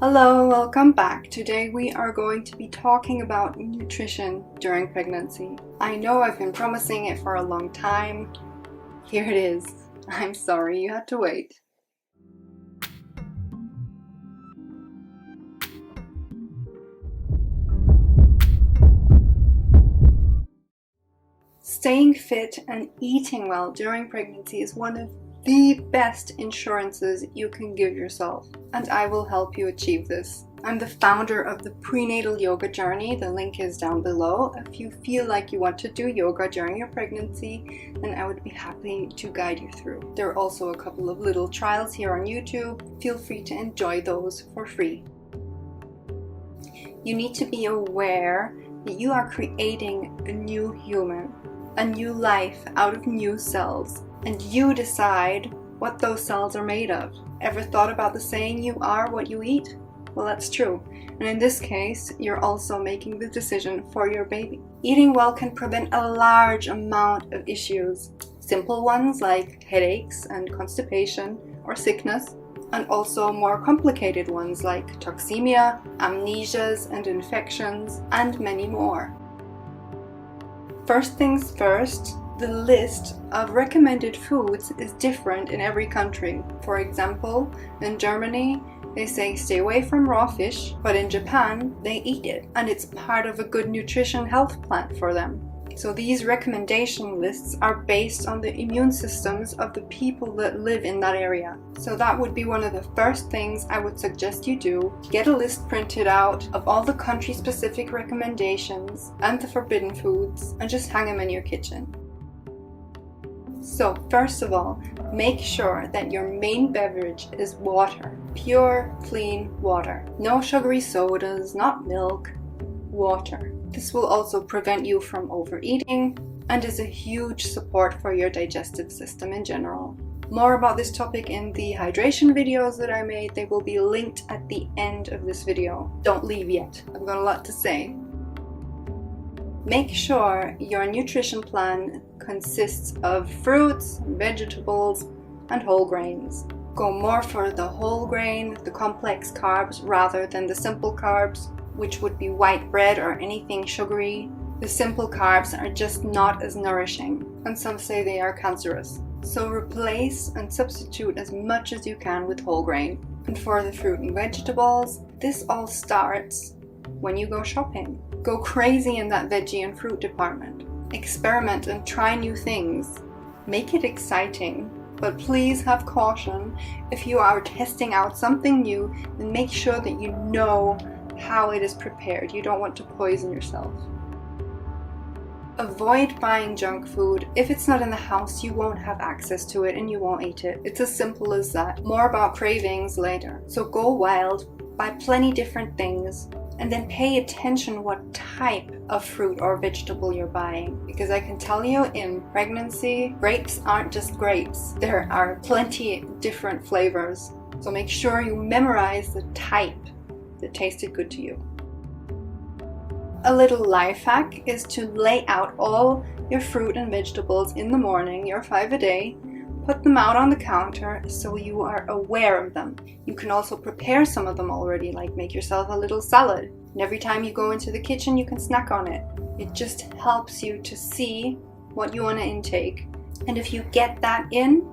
Hello, welcome back. Today we are going to be talking about nutrition during pregnancy. I know I've been promising it for a long time. Here it is. I'm sorry you had to wait. Staying fit and eating well during pregnancy is one of the best insurances you can give yourself, and I will help you achieve this. I'm the founder of the Prenatal Yoga Journey. The link is down below. If you feel like you want to do yoga during your pregnancy, then I would be happy to guide you through. There are also a couple of little trials here on YouTube. Feel free to enjoy those for free. You need to be aware that you are creating a new human, a new life out of new cells, and you decide what those cells are made of. Ever thought about the saying, you are what you eat? Well, that's true. And in this case, you're also making the decision for your baby. Eating well can prevent a large amount of issues. Simple ones like headaches and constipation or sickness, and also more complicated ones like toxemia, amnesias and infections, and many more. First things first, the list of recommended foods is different in every country. For example, in Germany, they say stay away from raw fish, but in Japan, they eat it, and it's part of a good nutrition health plan for them. So these recommendation lists are based on the immune systems of the people that live in that area. So that would be one of the first things I would suggest you do. Get a list printed out of all the country-specific recommendations and the forbidden foods, and just hang them in your kitchen. So first of all, make sure that your main beverage is water. Pure, clean water. No sugary sodas, not milk, water. This will also prevent you from overeating and is a huge support for your digestive system in general. More about this topic in the hydration videos that I made. They will be linked at the end of this video. Don't leave yet. I've got a lot to say. Make sure your nutrition plan consists of fruits, vegetables, and whole grains. Go more for the whole grain, the complex carbs, rather than the simple carbs, which would be white bread or anything sugary. The simple carbs are just not as nourishing, and some say they are cancerous. So replace and substitute as much as you can with whole grain. And for the fruit and vegetables, this all starts when you go shopping. Go crazy in that veggie and fruit department. Experiment and try new things. Make it exciting, but please have caution. If you are testing out something new, then make sure that you know how it is prepared. You don't want to poison yourself. Avoid buying junk food. If it's not in the house, you won't have access to it and you won't eat it. It's as simple as that. More about cravings later. So go wild, buy plenty different things, and then pay attention what type of fruit or vegetable you're buying. Because I can tell you, in pregnancy, grapes aren't just grapes. There are plenty different flavors. So make sure you memorize the type that tasted good to you. A little life hack is to lay out all your fruit and vegetables in the morning, your 5 a day. Put them out on the counter so you are aware of them. You can also prepare some of them already, like make yourself a little salad. And every time you go into the kitchen, you can snack on it. It just helps you to see what you want to intake. And if you get that in,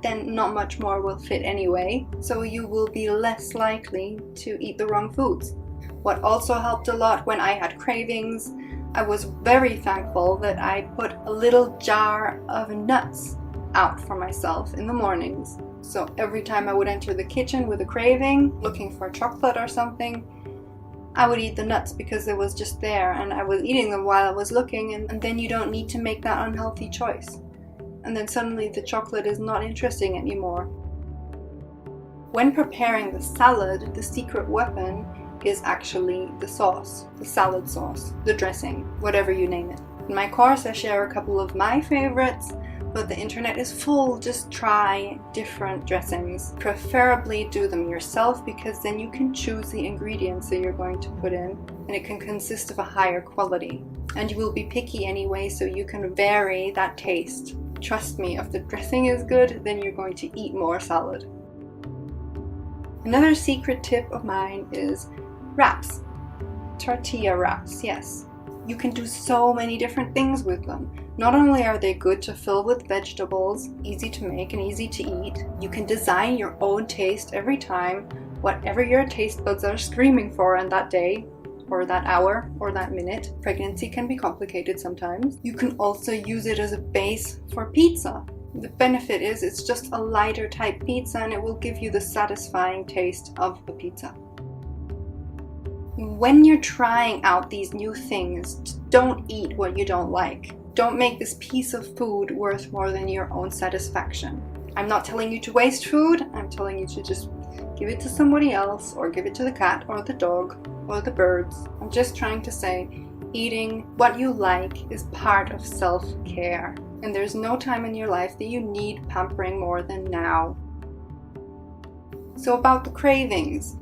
then not much more will fit anyway. So you will be less likely to eat the wrong foods. What also helped a lot when I had cravings, I was very thankful that I put a little jar of nuts out for myself in the mornings. So every time I would enter the kitchen with a craving, looking for chocolate or something, I would eat the nuts because it was just there and I was eating them while I was looking, and then you don't need to make that unhealthy choice. And then suddenly the chocolate is not interesting anymore. When preparing the salad, the secret weapon is actually the sauce, the salad sauce, the dressing, whatever you name it. In my course I share a couple of my favorites, but the internet is full. Just try different dressings. Preferably do them yourself, because then you can choose the ingredients that you're going to put in, and it can consist of a higher quality. And you will be picky anyway, so you can vary that taste. Trust me, if the dressing is good, then you're going to eat more salad. Another secret tip of mine is wraps. Tortilla wraps, yes. You can do so many different things with them. Not only are they good to fill with vegetables, easy to make and easy to eat, you can design your own taste every time, whatever your taste buds are screaming for on that day, or that hour, or that minute. Pregnancy can be complicated sometimes. You can also use it as a base for pizza. The benefit is it's just a lighter type pizza and it will give you the satisfying taste of a pizza. When you're trying out these new things, don't eat what you don't like. Don't make this piece of food worth more than your own satisfaction. I'm not telling you to waste food, I'm telling you to just give it to somebody else, or give it to the cat or the dog or the birds. I'm just trying to say, eating what you like is part of self-care. And there's no time in your life that you need pampering more than now. So about the cravings,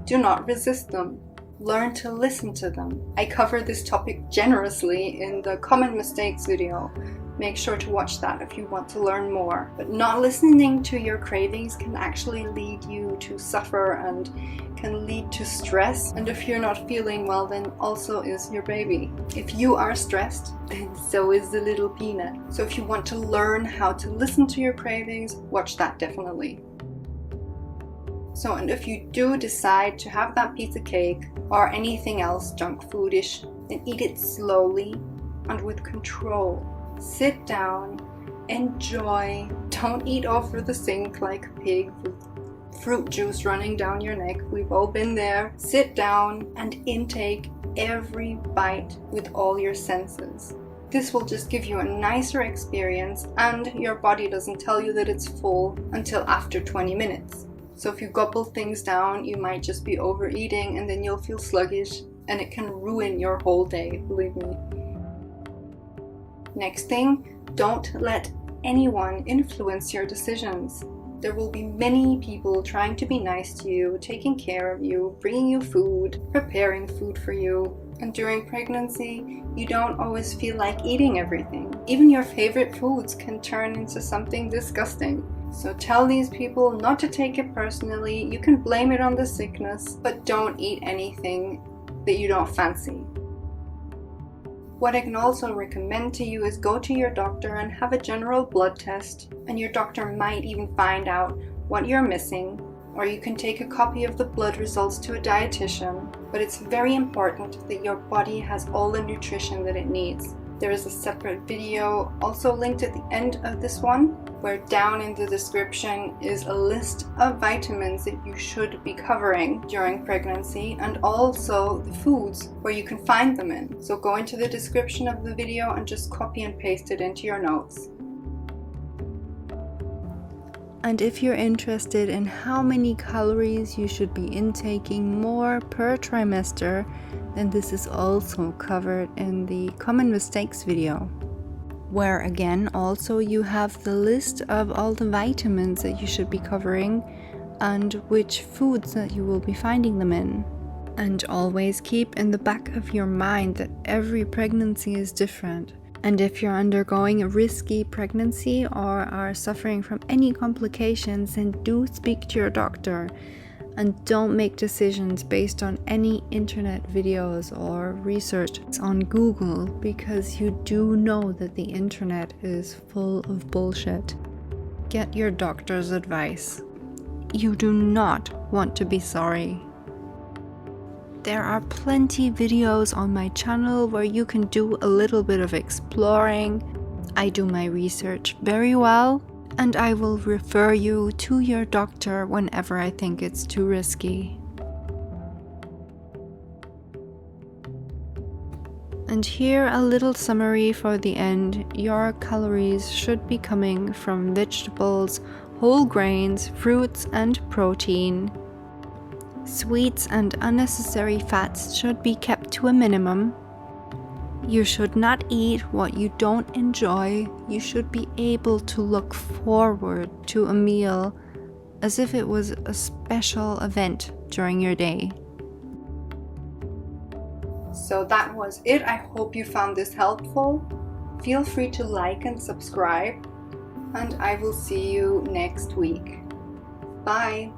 do not resist them. Learn to listen to them. I cover this topic generously in the common mistakes video. Make sure to watch that if you want to learn more. But not listening to your cravings can actually lead you to suffer and can lead to stress. And if you're not feeling well, then also is your baby. If you are stressed, then so is the little peanut. So if you want to learn how to listen to your cravings, watch that definitely. So, and if you do decide to have that piece of cake or anything else junk foodish, then eat it slowly and with control. Sit down, enjoy, don't eat over the sink like a pig with fruit juice running down your neck. We've all been there. Sit down and intake every bite with all your senses. This will just give you a nicer experience and your body doesn't tell you that it's full until after 20 minutes. So if you gobble things down, you might just be overeating and then you'll feel sluggish and it can ruin your whole day, believe me. Next thing, don't let anyone influence your decisions. There will be many people trying to be nice to you, taking care of you, bringing you food, preparing food for you. And during pregnancy, you don't always feel like eating everything. Even your favorite foods can turn into something disgusting. So tell these people not to take it personally. You can blame it on the sickness, but don't eat anything that you don't fancy. What I can also recommend to you is go to your doctor and have a general blood test, and your doctor might even find out what you're missing, or you can take a copy of the blood results to a dietitian. But it's very important that your body has all the nutrition that it needs. There is a separate video also linked at the end of this one, where down in the description is a list of vitamins that you should be covering during pregnancy, and also the foods where you can find them in. So go into the description of the video and just copy and paste it into your notes. And if you're interested in how many calories you should be intaking more per trimester, then this is also covered in the common mistakes video, where again also you have the list of all the vitamins that you should be covering and which foods that you will be finding them in. And always keep in the back of your mind that every pregnancy is different. And if you're undergoing a risky pregnancy or are suffering from any complications, then do speak to your doctor. And don't make decisions based on any internet videos or research on Google, because you do know that the internet is full of bullshit. Get your doctor's advice. You do not want to be sorry. There are plenty videos on my channel where you can do a little bit of exploring. I do my research very well, and I will refer you to your doctor whenever I think it's too risky. And here a little summary for the end. Your calories should be coming from vegetables, whole grains, fruits, and protein. Sweets and unnecessary fats should be kept to a minimum. You should not eat what you don't enjoy. You should be able to look forward to a meal as if it was a special event during your day. So that was it. I hope you found this helpful. Feel free to like and subscribe, and I will see you next week. Bye.